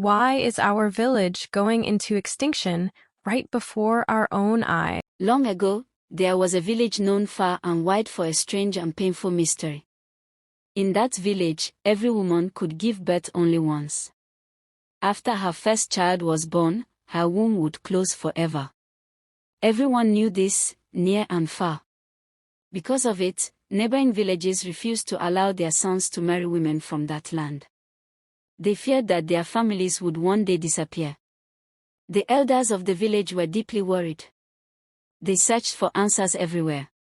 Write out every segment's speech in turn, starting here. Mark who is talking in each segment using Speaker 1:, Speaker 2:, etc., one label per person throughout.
Speaker 1: Why is our village going into extinction right before our own eyes?
Speaker 2: Long ago, there was a village known far and wide for a strange and painful mystery. In that village, every woman could give birth only once. After her first child was born, her womb would close forever. Everyone knew this, near and far. Because of it, neighboring villages refused to allow their sons to marry women from that land. They feared that their families would one day disappear. The elders of the village were deeply worried. They searched for answers everywhere.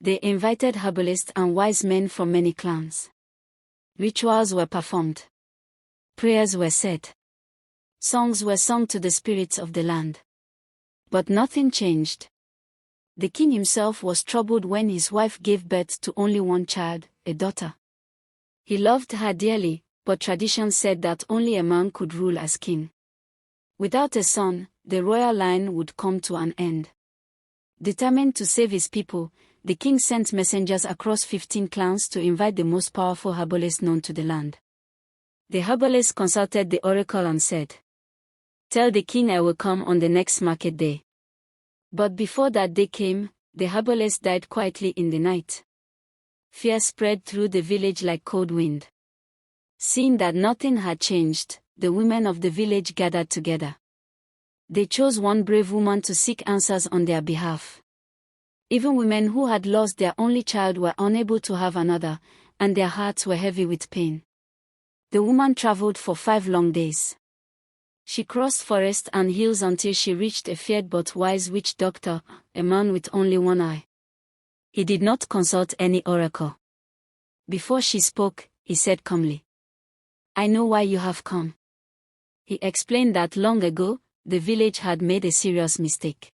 Speaker 2: They invited herbalists and wise men from many clans. Rituals were performed. Prayers were said. Songs were sung to the spirits of the land. But nothing changed. The king himself was troubled when his wife gave birth to only one child, a daughter. He loved her dearly, but tradition said that only a man could rule as king. Without a son, the royal line would come to an end. Determined to save his people, the king sent messengers across 15 clans to invite the most powerful herbalists known to the land. The herbalists consulted the oracle and said, "Tell the king I will come on the next market day." But before that day came, the herbalist died quietly in the night. Fear spread through the village like cold wind. Seeing that nothing had changed, the women of the village gathered together. They chose one brave woman to seek answers on their behalf. Even women who had lost their only child were unable to have another, and their hearts were heavy with pain. The woman traveled for 5 long days. She crossed forests and hills until she reached a feared but wise witch doctor, a man with only one eye. He did not consult any oracle. Before she spoke, he said calmly, "I know why you have come." He explained that long ago, the village had made a serious mistake.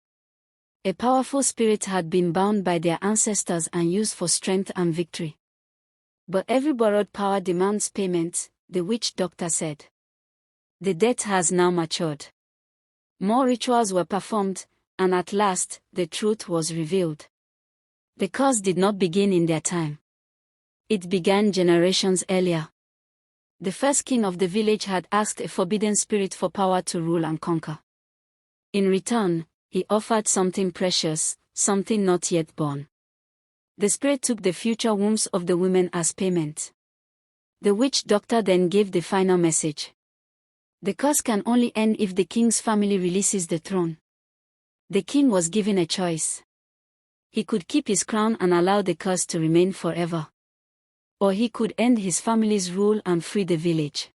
Speaker 2: A powerful spirit had been bound by their ancestors and used for strength and victory. But every borrowed power demands payment, the witch doctor said. The debt has now matured. More rituals were performed, and at last, the truth was revealed. The curse did not begin in their time. It began generations earlier. The first king of the village had asked a forbidden spirit for power to rule and conquer. In return, he offered something precious, something not yet born. The spirit took the future wombs of the women as payment. The witch doctor then gave the final message. The curse can only end if the king's family releases the throne. The king was given a choice. He could keep his crown and allow the curse to remain forever. Or he could end his family's rule and free the village.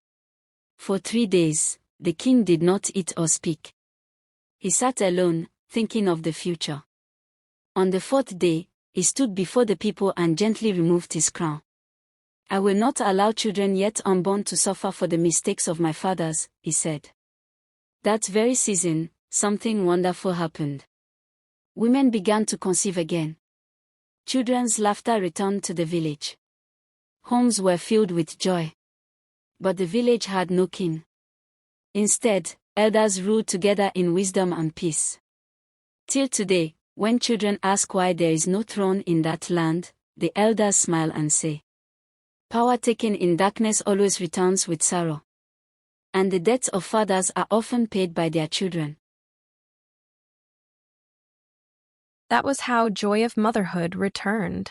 Speaker 2: For 3 days, the king did not eat or speak. He sat alone, thinking of the future. On the 4th day, he stood before the people and gently removed his crown. "I will not allow children yet unborn to suffer for the mistakes of my fathers," he said. That very season, something wonderful happened. Women began to conceive again. Children's laughter returned to the village. Homes were filled with joy. But the village had no king. Instead, elders ruled together in wisdom and peace. Till today, when children ask why there is no throne in that land, the elders smile and say, "Power taken in darkness always returns with sorrow." And the debts of fathers are often paid by their children.
Speaker 1: That was how joy of motherhood returned.